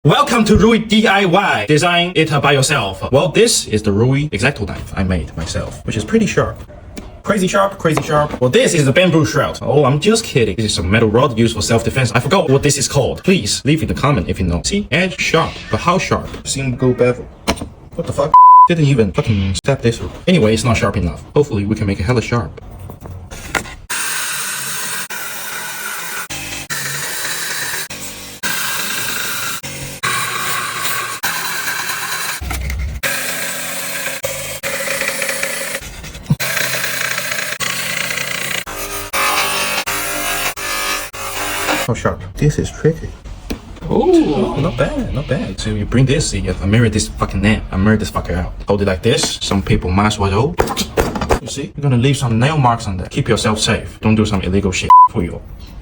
Welcome to Rui DIY. Design it by yourself. Well, this is the Rui X-Acto knife I made myself, which is pretty sharp. Crazy sharp, crazy sharp. Well, this is the bamboo shroud. Oh, I'm just kidding. This is a metal rod used for self-defense. I forgot what this is called. Please leave in the comment if you know. See, edge sharp, but how sharp? Single bevel. What the fuck? Didn't even fucking step this through. Anyway, it's not sharp enough. Hopefully, we can make it hella sharp. How sharp? This is tricky. Oh, not bad, not bad. So you bring this, I mirror this fucking nail. I mirror this fucker out. Hold it like this. Some people might as well. You see? You're gonna leave some nail marks on there. Keep yourself safe. Don't do some illegal shit for you.